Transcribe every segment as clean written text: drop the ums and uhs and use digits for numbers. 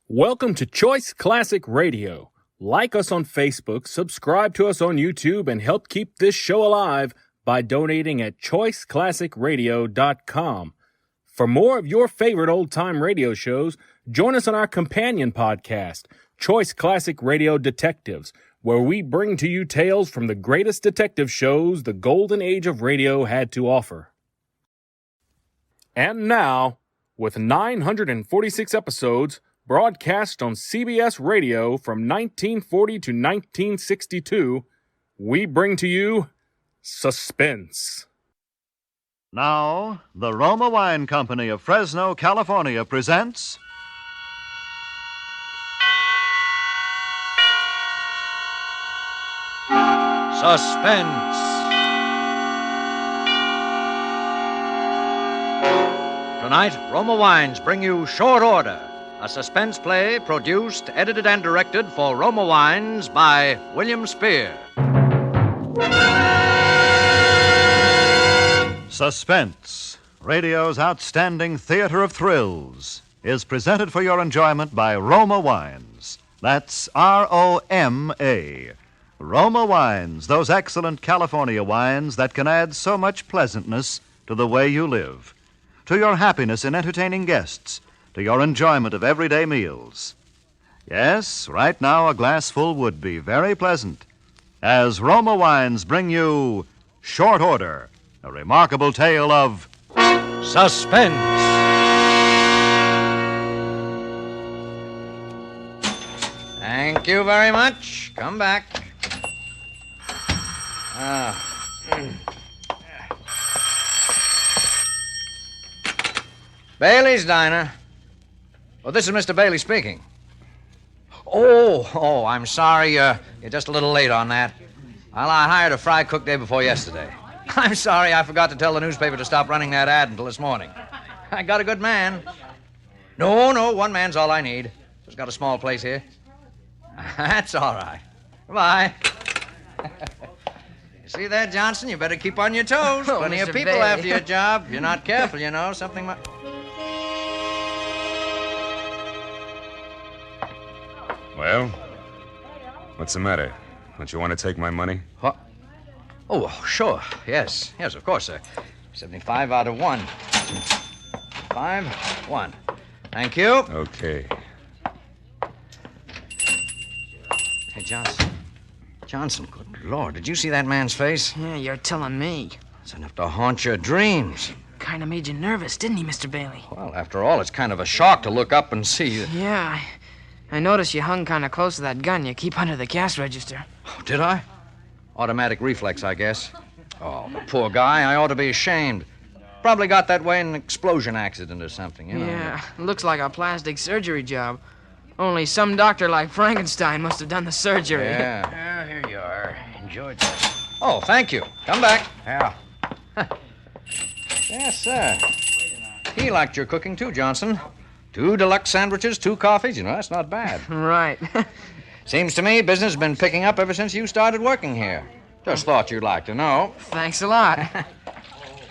Welcome to Choice Classic Radio. Like us on Facebook, subscribe to us on YouTube, and help keep this show alive by donating at choiceclassicradio.com. For more of your favorite old-time radio shows, join us on our companion podcast, Choice Classic Radio Detectives, where we bring to you tales from the greatest detective shows the golden age of radio had to offer. And now, with 946 episodes, broadcast on CBS Radio from 1940 to 1962, we bring to you Suspense. Now, the Roma Wine Company of Fresno, California presents Suspense. Tonight, Roma Wines bring you Short Order, a suspense play produced, edited, and directed for Roma Wines by William Spear. Suspense, radio's outstanding theater of thrills, is presented for your enjoyment by Roma Wines. That's R-O-M-A. Roma Wines, those excellent California wines that can add so much pleasantness to the way you live, to your happiness in entertaining guests, to your enjoyment of everyday meals. Yes, right now a glassful would be very pleasant, as Roma Wines bring you Short Order, a remarkable tale of suspense. Thank you very much. Come back. Bailey's Diner. Oh, this is Mr. Bailey speaking. Oh, I'm sorry. You're just a little late on that. Well, I hired a fry cook day before yesterday. I'm sorry I forgot to tell the newspaper to stop running that ad until this morning. I got a good man. No, one man's all I need. Just got a small place here. That's all right. Bye. You see that, Johnson? You better keep on your toes. Oh, Plenty of Mr. people Bailey. after your job. If you're not careful, something might... Well, what's the matter? Don't you want to take my money? What? Oh, sure. Yes, of course, sir. 75 out of 1. 5-1. Thank you. Okay. Hey, Johnson. Johnson, good Lord, did you see that man's face? Yeah, you're telling me. It's enough to haunt your dreams. Kind of made you nervous, didn't he, Mr. Bailey? Well, after all, it's kind of a shock to look up and see you. Yeah, I noticed you hung kind of close to that gun you keep under the cash register. Oh, did I? Automatic reflex, I guess. Oh, the poor guy. I ought to be ashamed. Probably got that way in an explosion accident or something, you know. Yeah, looks like a plastic surgery job. Only some doctor like Frankenstein must have done the surgery. Yeah. Well, here you are. Enjoyed that. Oh, thank you. Come back. Yeah. Yes, sir. He liked your cooking, too, Johnson. 2 deluxe sandwiches, 2 coffees. That's not bad. Right. Seems to me business has been picking up ever since you started working here. Just thought you'd like to know. Thanks a lot.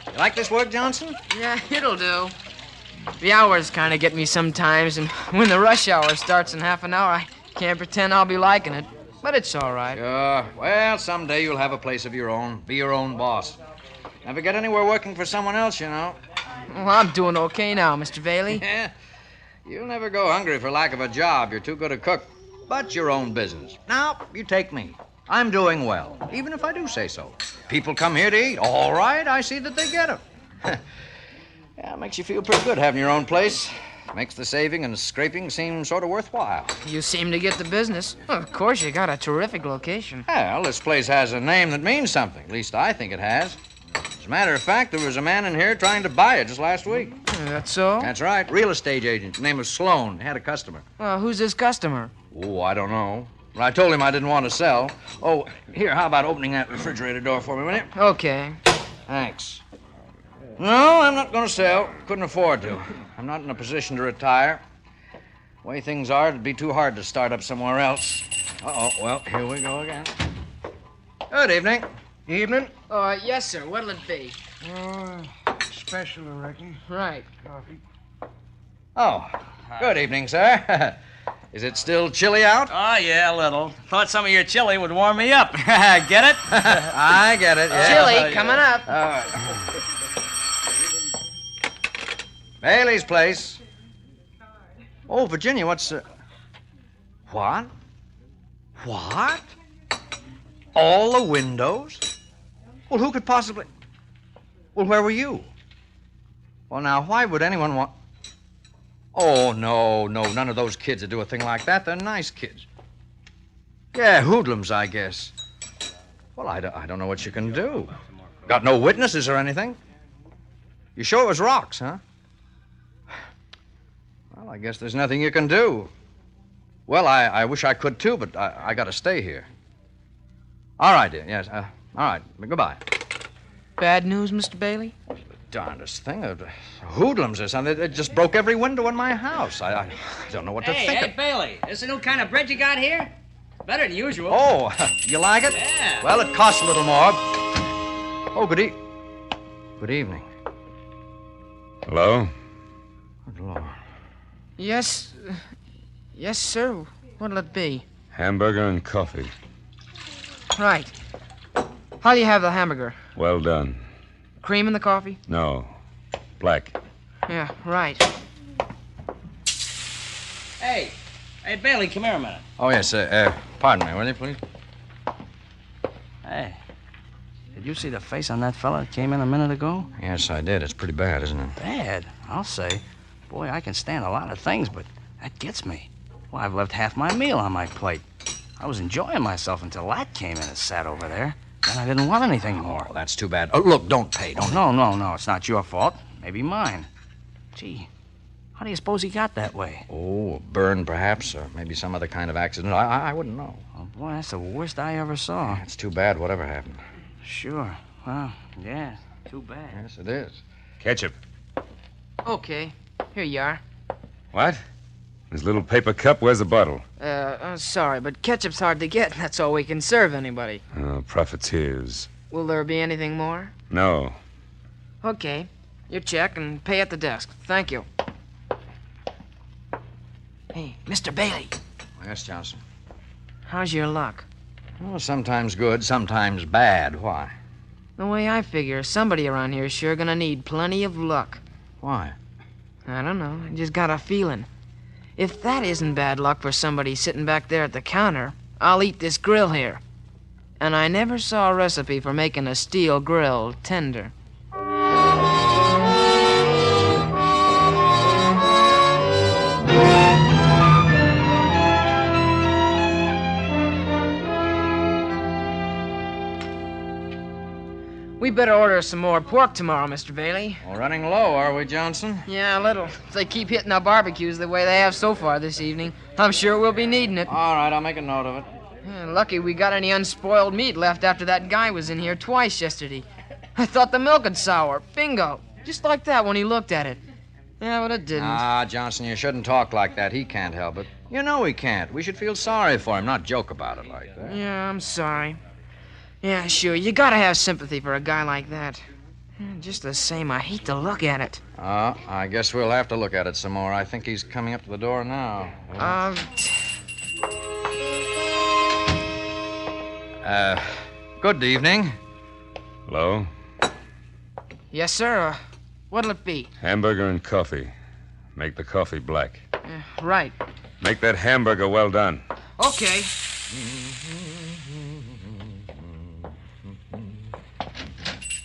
You like this work, Johnson? Yeah, it'll do. The hours kind of get me sometimes, and when the rush hour starts in half an hour, I can't pretend I'll be liking it. But it's all right. Sure. Well, someday you'll have a place of your own. Be your own boss. Never get anywhere working for someone else, Well, I'm doing okay now, Mr. Bailey. Yeah. You'll never go hungry for lack of a job. You're too good a cook. But your own business. Now, you take me. I'm doing well, even if I do say so. People come here to eat. All right, I see that they get 'em. Yeah, it makes you feel pretty good having your own place. Makes the saving and scraping seem sort of worthwhile. You seem to get the business. Well, of course, you got a terrific location. Well, this place has a name that means something. At least I think it has. As a matter of fact, there was a man in here trying to buy it just last week. That's so? That's right. Real estate agent. Name was Sloan. Had a customer. Who's this customer? Oh, I don't know. But I told him I didn't want to sell. Oh, here, how about opening that refrigerator door for me, will you? Okay. Thanks. No, I'm not going to sell. Couldn't afford to. I'm not in a position to retire. The way things are, it'd be too hard to start up somewhere else. Uh-oh, well, here we go again. Good evening. Evening. Yes, sir. What'll it be? Special, I reckon. Right. Coffee. Oh, good evening, sir. Is it still chilly out? Oh, yeah, a little. Thought some of your chili would warm me up. Get it? I get it, yeah. Chili, coming up. Bailey's place. Oh, Virginia, what's... What? What? All the windows? Well, who could possibly... Well, where were you? Well, now, why would anyone want... Oh, no, none of those kids would do a thing like that. They're nice kids. Yeah, hoodlums, I guess. Well, I don't know what you can do. Got no witnesses or anything? You sure it was rocks, huh? Well, I guess there's nothing you can do. Well, I wish I could, too, but I got to stay here. All right, dear, yes. All right, goodbye. Bad news, Mr. Bailey? Darndest thing. Hoodlums or something. They just broke every window in my house. I don't know what to think Hey, of. Bailey, this a new kind of bread you got here? Better than usual. Oh, you like it? Yeah. Well, it costs a little more. Oh, good evening. Hello? Good Lord. Yes, sir. What'll it be? Hamburger and coffee. Right. How do you have the hamburger? Well done. Cream in the coffee? No. Black. Yeah, right. Hey, Bailey, come here a minute. Oh, yes, pardon me, will you, please? Hey, did you see the face on that fella that came in a minute ago? Yes, I did. It's pretty bad, isn't it? Bad, I'll say. Boy, I can stand a lot of things, but that gets me. Well, I've left half my meal on my plate. I was enjoying myself until that came in and sat over there. Then I didn't want anything more. Oh, that's too bad. Oh, look, don't pay, don't. No, it's not your fault. Maybe mine. Gee, how do you suppose he got that way? Oh, a burn, perhaps, or maybe some other kind of accident. I wouldn't know. Oh, boy, that's the worst I ever saw. It's too bad, whatever happened. Sure. Well, yeah, too bad. Yes, it is. Ketchup. Okay. Here you are. What? This little paper cup, where's the bottle? Sorry, but ketchup's hard to get. That's all we can serve anybody. Oh, profiteers. Will there be anything more? No. Okay. Your check and pay at the desk. Thank you. Hey, Mr. Bailey. Yes, Johnson. How's your luck? Well, sometimes good, sometimes bad. Why? The way I figure, somebody around here is sure gonna need plenty of luck. Why? I don't know. I just got a feeling. If that isn't bad luck for somebody sitting back there at the counter, I'll eat this grill here. And I never saw a recipe for making a steel grill tender. We better order some more pork tomorrow, Mr. Bailey. Well, running low, are we, Johnson? Yeah, a little. If they keep hitting our barbecues the way they have so far this evening, I'm sure we'll be needing it. All right, I'll make a note of it. Yeah, lucky we got any unspoiled meat left after that guy was in here twice yesterday. I thought the milk had sour. Bingo. Just like that when he looked at it. Yeah, but it didn't. Ah, Johnson, you shouldn't talk like that. He can't help it. You know he can't. We should feel sorry for him, not joke about it like that. Yeah, I'm sorry. Yeah, sure. You gotta have sympathy for a guy like that. Just the same, I hate to look at it. I guess we'll have to look at it some more. I think he's coming up to the door now. Good evening. Hello? Yes, sir. What'll it be? Hamburger and coffee. Make the coffee black. Right. Make that hamburger well done. Okay.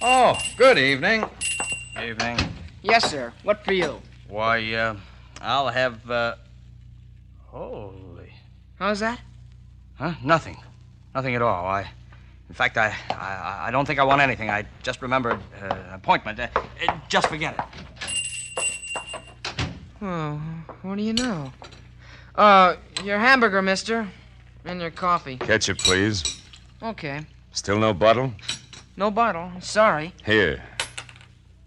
Oh, good evening. Evening. Yes, sir. What for you? Why, I'll have, Holy. How's that? Huh? Nothing. Nothing at all. In fact, I don't think I want anything. I just remembered an appointment. Just forget it. Oh, what do you know? Your hamburger, mister. And your coffee. Ketchup, please. Okay. Still no bottle? No bottle. Sorry. Here.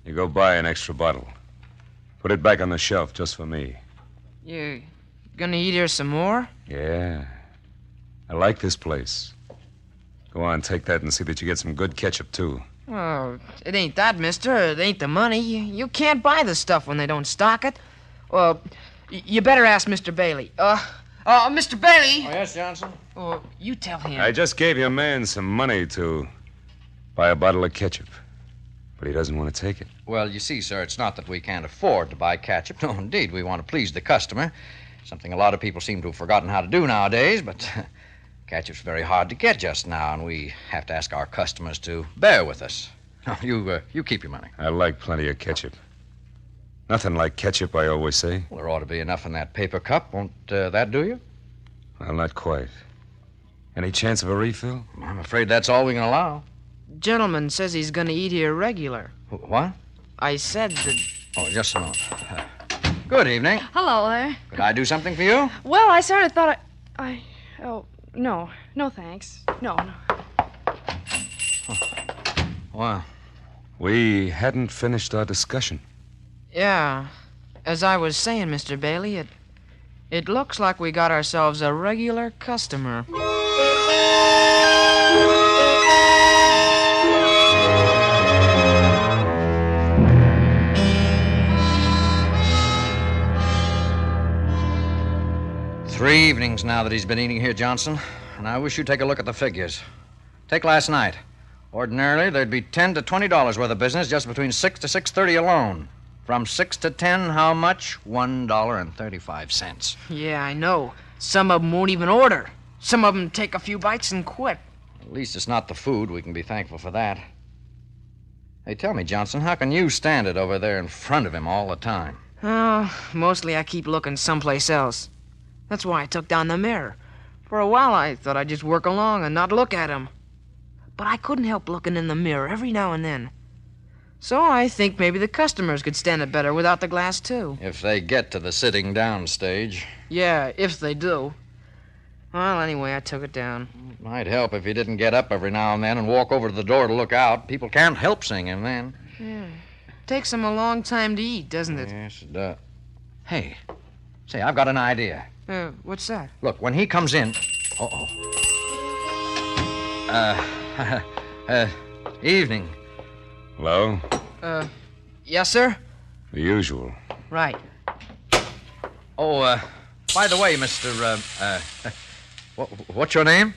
You go buy an extra bottle. Put it back on the shelf just for me. You gonna eat here some more? Yeah. I like this place. Go on, take that and see that you get some good ketchup, too. Oh, it ain't that, mister. It ain't the money. You can't buy the stuff when they don't stock it. Well, you better ask Mr. Bailey. Mr. Bailey! Oh, yes, Johnson? Oh, you tell him. I just gave your man some money to buy a bottle of ketchup, but he doesn't want to take it. Well, you see, sir, it's not that we can't afford to buy ketchup. No, indeed, we want to please the customer. Something a lot of people seem to have forgotten how to do nowadays, but ketchup's very hard to get just now, and we have to ask our customers to bear with us. No, you keep your money. I like plenty of ketchup. Nothing like ketchup, I always say. Well, there ought to be enough in that paper cup. Won't that do you? Well, not quite. Any chance of a refill? I'm afraid that's all we can allow. Gentleman says he's gonna eat here regular. What? I said that... Oh, just a moment. Good evening. Hello there. Could I do something for you? Well, I sort of thought Oh, no. No, thanks. No. Well, We hadn't finished our discussion. Yeah. As I was saying, Mr. Bailey, it looks like we got ourselves a regular customer. Three evenings now that he's been eating here, Johnson, and I wish you'd take a look at the figures. Take last night. Ordinarily, there'd be $10 to $20 worth of business just between 6 to 6:30 alone. From 6 to 10, how much? $1.35. Yeah, I know. Some of them won't even order. Some of them take a few bites and quit. At least it's not the food. We can be thankful for that. Hey, tell me, Johnson, how can you stand it over there in front of him all the time? Oh, mostly I keep looking someplace else. That's why I took down the mirror. For a while, I thought I'd just work along and not look at him. But I couldn't help looking in the mirror every now and then. So I think maybe the customers could stand it better without the glass, too. If they get to the sitting down stage. Yeah, if they do. Well, anyway, I took it down. It might help if you didn't get up every now and then and walk over to the door to look out. People can't help singing then. Yeah. Takes them a long time to eat, doesn't it? Yes, it does. Hey, say, I've got an idea. What's that? Look, when he comes in... Uh-oh. Evening. Hello? Yes, sir? The usual. Right. Oh, by the way, Mr. What's your name?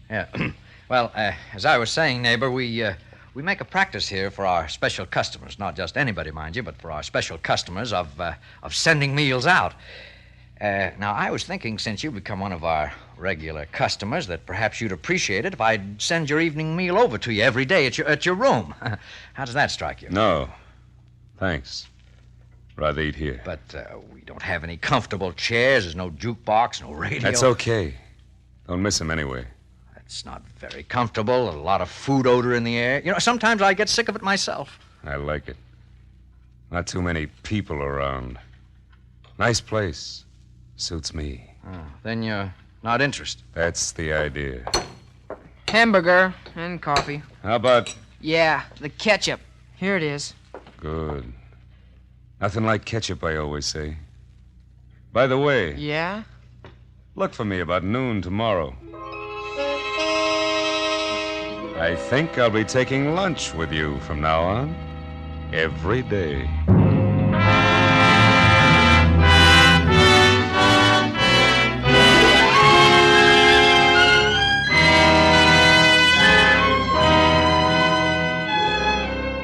Yeah. Well, as I was saying, neighbor, we make a practice here for our special customers. Not just anybody, mind you, but for our special customers of sending meals out. Now, I was thinking, since you've become one of our regular customers, that perhaps you'd appreciate it if I'd send your evening meal over to you every day at your room. How does that strike you? No. Thanks. Rather eat here. But we don't have any comfortable chairs. There's no jukebox, no radio. That's okay. Don't miss him anyway. It's not very comfortable. A lot of food odor in the air. You know, sometimes I get sick of it myself. I like it. Not too many people around. Nice place. Suits me. Oh, then you're not interested. That's the idea. Hamburger and coffee. How about... Yeah, the ketchup. Here it is. Good. Nothing like ketchup, I always say. By the way, Yeah? look for me about noon tomorrow. I think I'll be taking lunch with you from now on. Every day.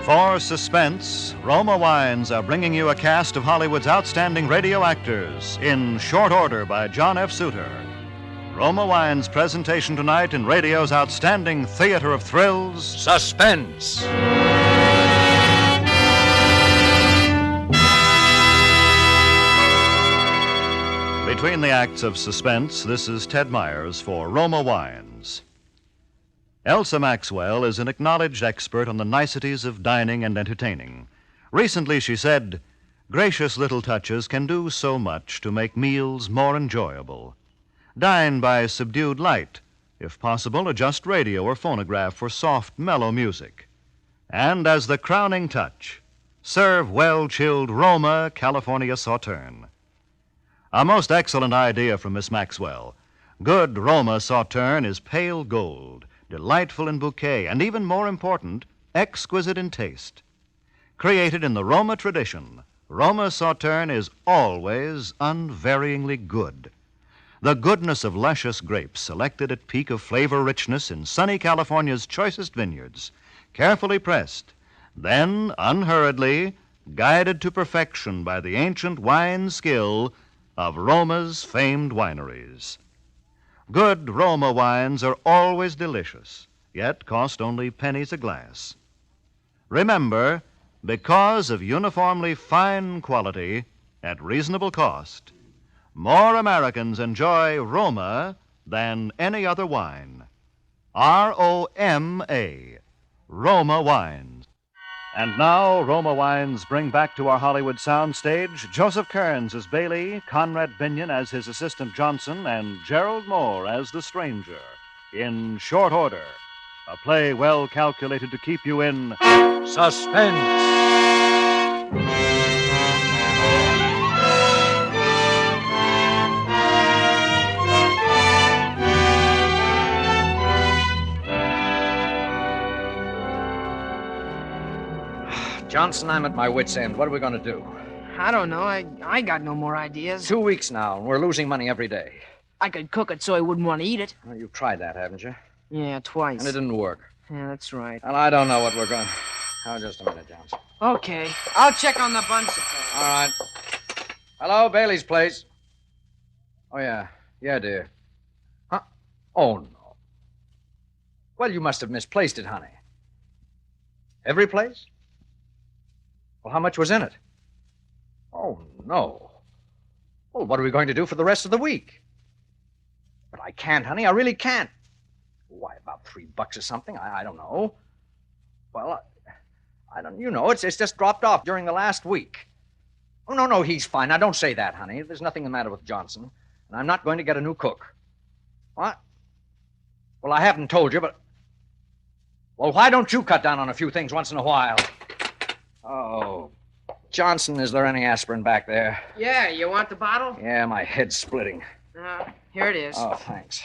For Suspense, Roma Wines are bringing you a cast of Hollywood's outstanding radio actors in short order by John F. Suter. Roma Wines' presentation tonight in radio's outstanding theater of thrills, Suspense. Between the acts of Suspense, this is Ted Myers for Roma Wines. Elsa Maxwell is an acknowledged expert on the niceties of dining and entertaining. Recently, she said, "Gracious little touches can do so much to make meals more enjoyable. Dine by subdued light. If possible, adjust radio or phonograph for soft, mellow music. And as the crowning touch, serve well-chilled Roma California Sauterne." A most excellent idea from Miss Maxwell. Good Roma Sauterne is pale gold, delightful in bouquet, and even more important, exquisite in taste. Created in the Roma tradition, Roma Sauterne is always unvaryingly good. The goodness of luscious grapes selected at peak of flavor richness in sunny California's choicest vineyards, carefully pressed, then unhurriedly guided to perfection by the ancient wine skill of Roma's famed wineries. Good Roma wines are always delicious, yet cost only pennies a glass. Remember, because of uniformly fine quality at reasonable cost, more Americans enjoy Roma than any other wine. R-O-M-A, Roma Wines. And now, Roma Wines bring back to our Hollywood soundstage Joseph Kearns as Bailey, Conrad Binion as his assistant Johnson, and Gerald Moore as the stranger in Short Order, a play well calculated to keep you in suspense. Johnson, I'm at my wit's end. What are we going to do? I don't know. I got no more ideas. 2 weeks now, and we're losing money every day. I could cook it so he wouldn't want to eat it. Well, you've tried that, haven't you? Yeah, twice. And it didn't work. Yeah, that's right. Well, I don't know what we're going to... Oh, just a minute, Johnson. Okay. I'll check on the bun supply. All right. Hello, Bailey's place. Oh, yeah. Yeah, dear. Huh? Oh, no. Well, you must have misplaced it, honey. Every place? Well, how much was in it? Oh, no. Well, what are we going to do for the rest of the week? But I can't, honey. I really can't. Why, about $3 or something? I don't know. Well, I don't... You know, it's just dropped off during the last week. Oh, no, he's fine. Now, don't say that, honey. There's nothing the matter with Johnson. And I'm not going to get a new cook. What? Well, I haven't told you, but... Well, why don't you cut down on a few things once in a while? Oh, Johnson, is there any aspirin back there? Yeah, you want the bottle? Yeah, my head's splitting. Here it is. Oh, thanks.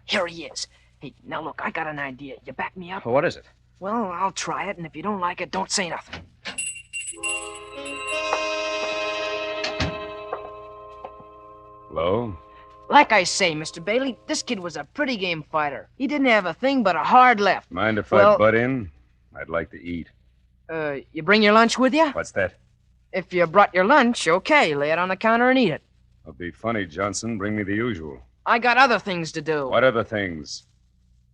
Here he is. Hey, now look, I got an idea. You back me up? Well, what is it? Well, I'll try it, and if you don't like it, don't say nothing. Hello? Like I say, Mr. Bailey, this kid was a pretty game fighter. He didn't have a thing but a hard left. Mind if Well- I butt in? I'd like to eat. You bring your lunch with you? What's that? If you brought your lunch, okay, lay it on the counter and eat it. It'll be funny, Johnson. Bring me the usual. I got other things to do. What other things?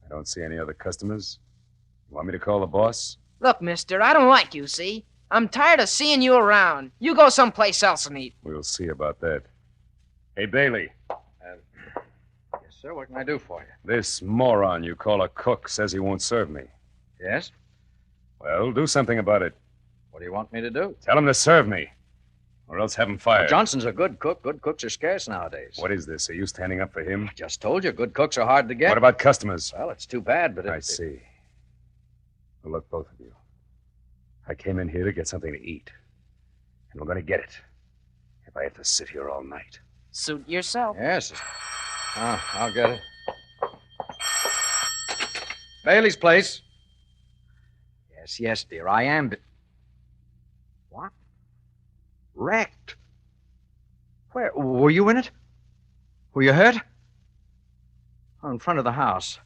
I don't see any other customers. You want me to call the boss? Look, mister, I don't like you, see? I'm tired of seeing you around. You go someplace else and eat. We'll see about that. Hey, Bailey. Yes, sir. What can I do for you? This moron you call a cook says he won't serve me. Yes? Well, do something about it. What do you want me to do? Tell him to serve me, or else have him fired. Johnson's a good cook. Good cooks are scarce nowadays. What is this? Are you standing up for him? I just told you, good cooks are hard to get. What about customers? Well, it's too bad, but I see. Well, look, both of you. I came in here to get something to eat, and we're going to get it. If I have to sit here all night. Suit yourself. Yes. I'll get it. Bailey's place. Yes, dear, I am, but... What? Wrecked? Where? Were you in it? Were you hurt? Oh, in front of the house.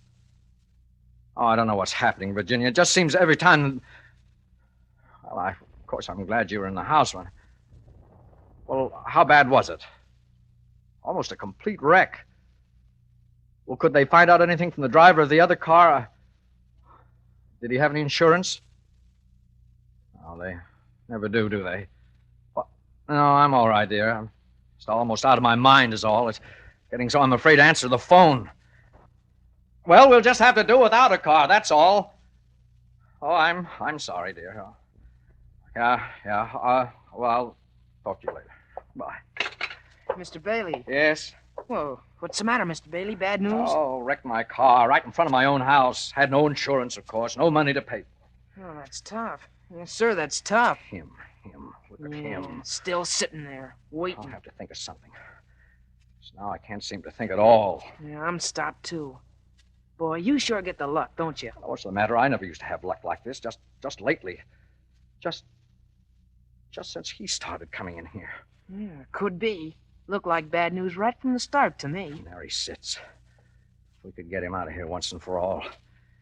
Oh, I don't know what's happening, Virginia. It just seems every time... Well, of course, I'm glad you were in the house when... Well, how bad was it? Almost a complete wreck. Well, could they find out anything from the driver of the other car? Did he have any insurance? Oh, they never do they? Well, no, I'm all right, dear. I'm just almost out of my mind is all. It's getting so I'm afraid to answer the phone. Well, we'll just have to do without a car, that's all. Oh, I'm sorry, dear. Oh. Yeah. Well, I'll talk to you later. Bye. Mr. Bailey. Yes? Whoa, what's the matter, Mr. Bailey? Bad news? Oh, wrecked my car right in front of my own house. Had no insurance, of course. No money to pay. Oh, that's tough. Yes, sir, that's tough. Him. Look at him. Still sitting there, waiting. I'll have to think of something. So now I can't seem to think at all. Yeah, I'm stopped, too. Boy, you sure get the luck, don't you? What's the matter? I never used to have luck like this. Just lately. Just since he started coming in here. Yeah, could be. Looked like bad news right from the start to me. There he sits. If we could get him out of here once and for all.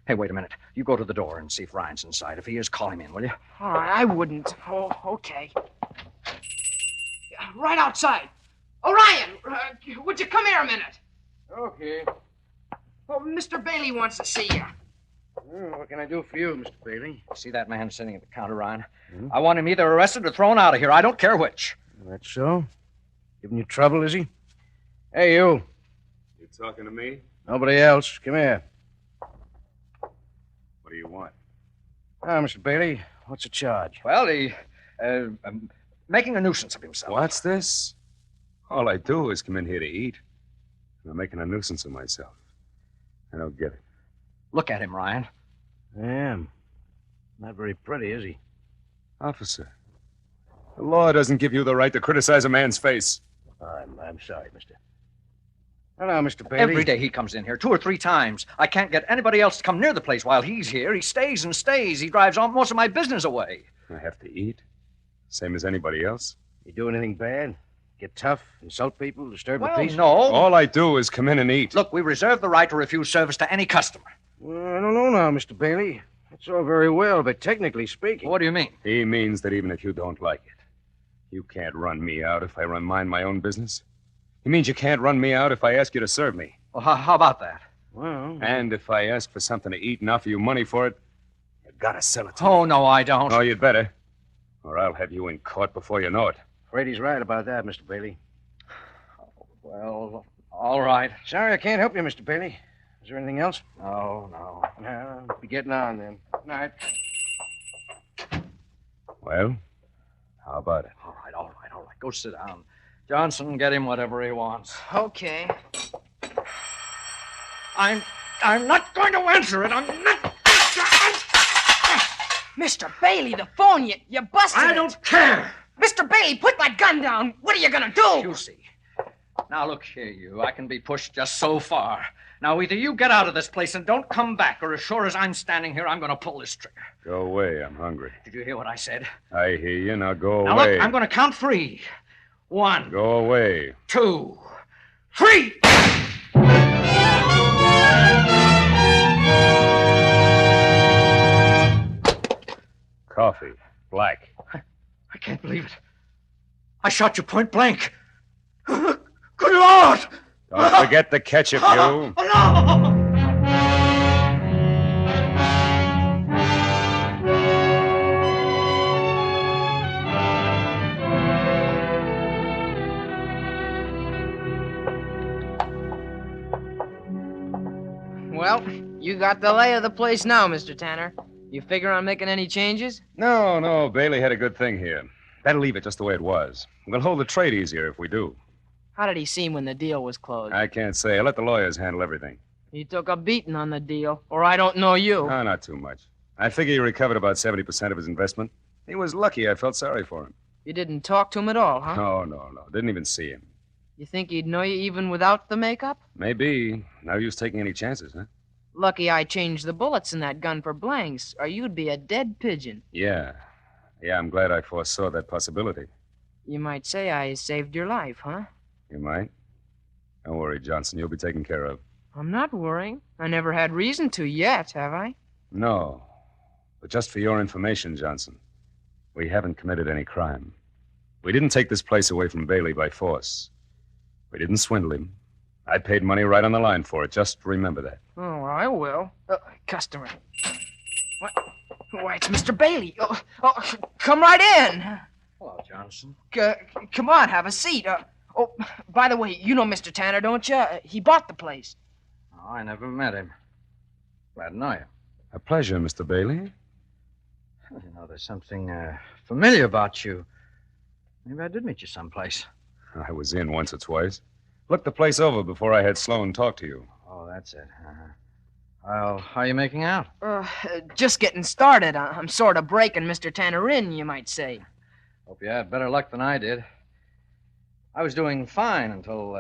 Hey, wait a minute. You go to the door and see if Ryan's inside. If he is, call him in, will you? All right, I wouldn't. Oh, okay. Right outside. Orion, would you come here a minute? Okay. Oh, Mr. Bailey wants to see you. What can I do for you, Mr. Bailey? See that man sitting at the counter, Ryan? I want him either arrested or thrown out of here. I don't care which. That's so? Giving you trouble, is he? Hey, you. You talking to me? Nobody else. Come here. What do you want? Ah, Mr. Bailey, what's the charge? Well, making a nuisance of himself. What's this? All I do is come in here to eat. And I'm making a nuisance of myself. I don't get it. Look at him, Ryan. I am. Not very pretty, is he? Officer, the law doesn't give you the right to criticize a man's face. I'm sorry, mister. Hello, Mr. Bailey. Every day he comes in here 2 or 3 times. I can't get anybody else to come near the place while he's here. He stays and stays. He drives all, most of my business away. I have to eat. Same as anybody else. You do anything bad? Get tough, insult people, disturb Well, the peace? no. All I do is come in and eat. Look, we reserve the right to refuse service to any customer. Well, I don't know now, Mr. Bailey. That's all very well, but technically speaking... What do you mean? He means that even if you don't like it, you can't run me out if I mind my own business. He means you can't run me out if I ask you to serve me. Well, how about that? Well... And if I ask for something to eat and offer you money for it, you gotta sell it to me. Oh, no, I don't. Oh, you'd better. Or I'll have you in court before you know it. Afraid he's right about that, Mr. Bailey. Well, all right. Sorry I can't help you, Mr. Bailey. Is there anything else? No. I'll be getting on then. Night. Well, how about it? All right. Go sit down. Johnson, get him whatever he wants. Okay. I'm not going to answer it. I'm not... Mr. Bailey, the phone, you busted I it. don't care. Mr. Bailey, put that gun down. What are you gonna do? You see. Now, look here, you. I can be pushed just so far. Now, either you get out of this place and don't come back, or as sure as I'm standing here, I'm going to pull this trigger. Go away. I'm hungry. Did you hear what I said? I hear you. Now go Now, away. look, I'm going to count 3. 1, Go away. 2, 3! Coffee. Black. I can't believe it. I shot you point blank. Good Lord! Don't forget the ketchup, you. Oh, no! Well, you got the lay of the place now, Mr. Tanner. You figure on making any changes? No. Bailey had a good thing here. Better leave it just the way it was. We'll hold the trade easier if we do. How did he seem when the deal was closed? I can't say. I'll let the lawyers handle everything. He took a beating on the deal, or I don't know you. No, not too much. I figure he recovered about 70% of his investment. He was lucky. I felt sorry for him. You didn't talk to him at all, huh? No. Didn't even see him. You think he'd know you even without the makeup? Maybe. No use taking any chances, huh? Lucky I changed the bullets in that gun for blanks, or you'd be a dead pigeon. Yeah, I'm glad I foresaw that possibility. You might say I saved your life, huh? You might. Don't worry, Johnson. You'll be taken care of. I'm not worrying. I never had reason to yet, have I? No. But just for your information, Johnson, we haven't committed any crime. We didn't take this place away from Bailey by force. We didn't swindle him. I paid money right on the line for it. Just remember that. Oh, I will. Customer. What? Why, it's Mr. Bailey. Come right in. Hello, Johnson. Come on, have a seat. By the way, you know Mr. Tanner, don't you? He bought the place. Oh, I never met him. Glad to know you. A pleasure, Mr. Bailey. You know, there's something familiar about you. Maybe I did meet you someplace. I was in once or twice. Looked the place over before I had Sloan talk to you. Oh, that's it. Well, how are you making out? Just getting started. I'm sort of breaking Mr. Tanner in, you might say. Hope you had better luck than I did. I was doing fine until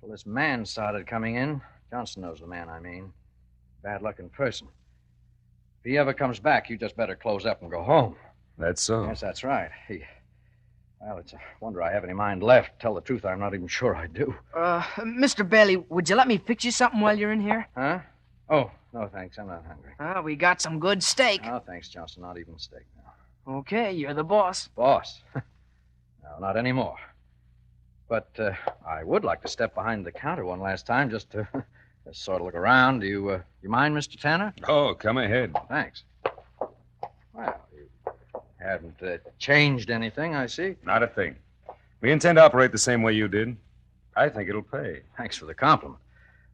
this man started coming in. Johnson knows the man I mean. Bad-looking person. If he ever comes back, you just better close up and go home. That's so. Yes, that's right. Well, it's a wonder I have any mind left. Tell the truth, I'm not even sure I do. Mr. Bailey, would you let me fix you something while you're in here? Huh? Oh, no, thanks. I'm not hungry. We got some good steak. No, thanks, Johnson. Not even steak now. Okay, you're the boss. Boss? No, not anymore. But I would like to step behind the counter one last time just to just sort of look around. Do you mind, Mr. Tanner? Oh, come ahead. Thanks. Well, you haven't changed anything, I see. Not a thing. We intend to operate the same way you did. I think it'll pay. Thanks for the compliment.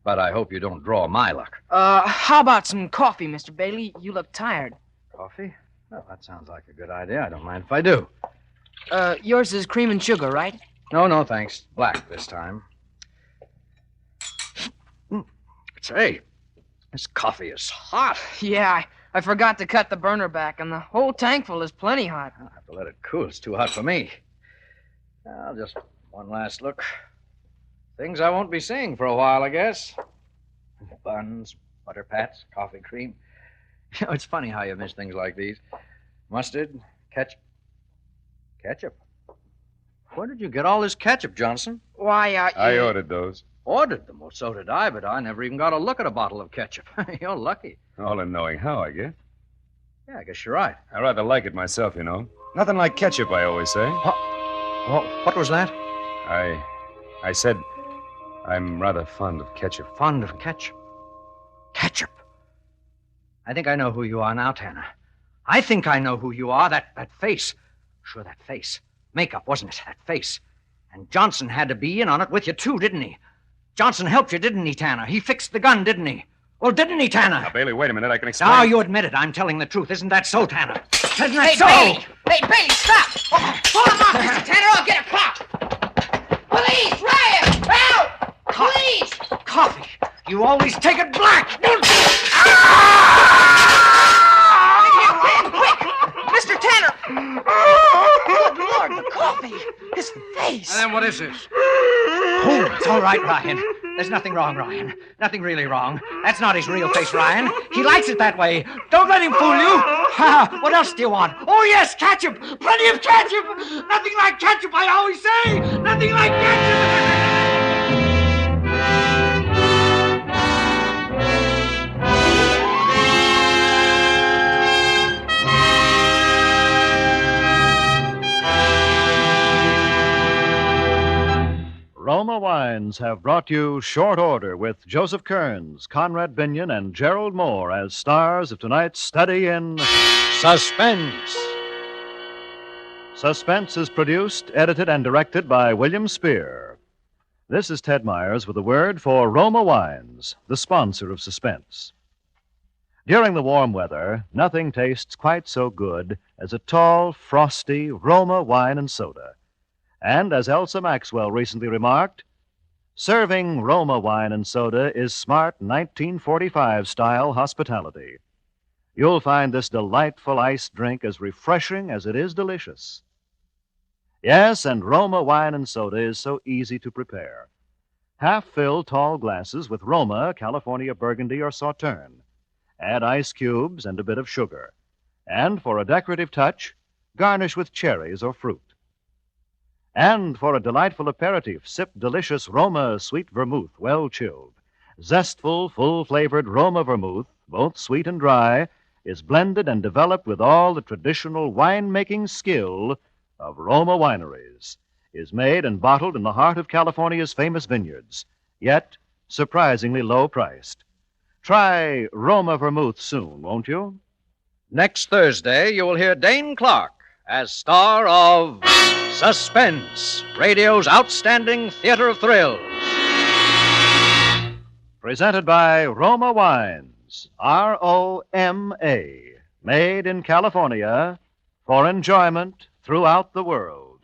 But I hope you don't draw my luck. How about some coffee, Mr. Bailey? You look tired. Coffee? Well, that sounds like a good idea. I don't mind if I do. Yours is cream and sugar, right? No, thanks. Black this time. Say, this coffee is hot. Yeah, I forgot to cut the burner back, and the whole tankful is plenty hot. I'll have to let it cool. It's too hot for me. Well, just one last look. Things I won't be seeing for a while, I guess. Buns, butter pats, coffee cream. You know, it's funny how you miss things like these. Mustard, ketchup. Ketchup? Where did you get all this ketchup, Johnson? Why, I ordered those. Ordered them. Well, so did I, but I never even got a look at a bottle of ketchup. You're lucky. All in knowing how, I guess. Yeah, I guess you're right. I rather like it myself, you know. Nothing like ketchup, I always say. What was that? I said I'm rather fond of ketchup. Fond of ketchup. Ketchup. I think I know who you are now, Tanner. I think I know who you are. That face. Sure, that face. Makeup, wasn't it? That face. And Johnson had to be in on it with you, too, didn't he? Johnson helped you, didn't he, Tanner? He fixed the gun, didn't he? Well, didn't he, Tanner? Now, Bailey, wait a minute. I can explain. Now, you admit it. I'm telling the truth. Isn't that so, Tanner? Isn't that so? Bailey! Hey, Bailey, stop! Pull him off, Mr. Tanner. I'll get a cop. Police! Riot! Help! Police! Coffee. You always take it black. Mr. Tanner! Good Lord, the coffee! His face! And then what is this? Oh, it's all right, Ryan. There's nothing wrong, Ryan. Nothing really wrong. That's not his real face, Ryan. He likes it that way. Don't let him fool you. Ha! What else do you want? Oh, yes, ketchup. Plenty of ketchup. Nothing like ketchup, I always say. Nothing like ketchup. Roma Wines have brought you Short Order with Joseph Kearns, Conrad Binion, and Gerald Moore as stars of tonight's study in Suspense. Suspense is produced, edited, and directed by William Spear. This is Ted Myers with a word for Roma Wines, the sponsor of Suspense. During the warm weather, nothing tastes quite so good as a tall, frosty Roma wine and soda. And as Elsa Maxwell recently remarked, serving Roma wine and soda is smart 1945-style hospitality. You'll find this delightful iced drink as refreshing as it is delicious. Yes, and Roma wine and soda is so easy to prepare. Half-fill tall glasses with Roma, California Burgundy, or Sauterne. Add ice cubes and a bit of sugar. And for a decorative touch, garnish with cherries or fruit. And for a delightful aperitif, sip delicious Roma sweet vermouth, well chilled. Zestful, full-flavored Roma vermouth, both sweet and dry, is blended and developed with all the traditional wine-making skill of Roma wineries, is made and bottled in the heart of California's famous vineyards, yet surprisingly low-priced. Try Roma vermouth soon, won't you? Next Thursday, you will hear Dane Clark as star of Suspense, radio's outstanding theater of thrills. Presented by Roma Wines, R-O-M-A, made in California for enjoyment throughout the world.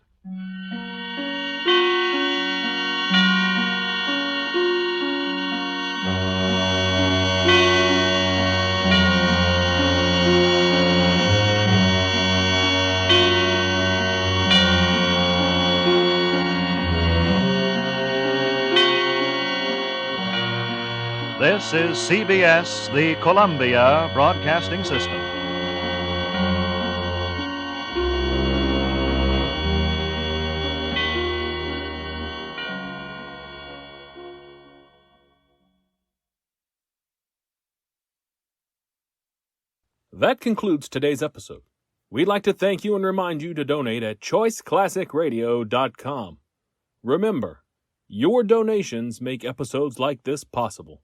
This is CBS, the Columbia Broadcasting System. That concludes today's episode. We'd like to thank you and remind you to donate at choiceclassicradio.com. Remember, your donations make episodes like this possible.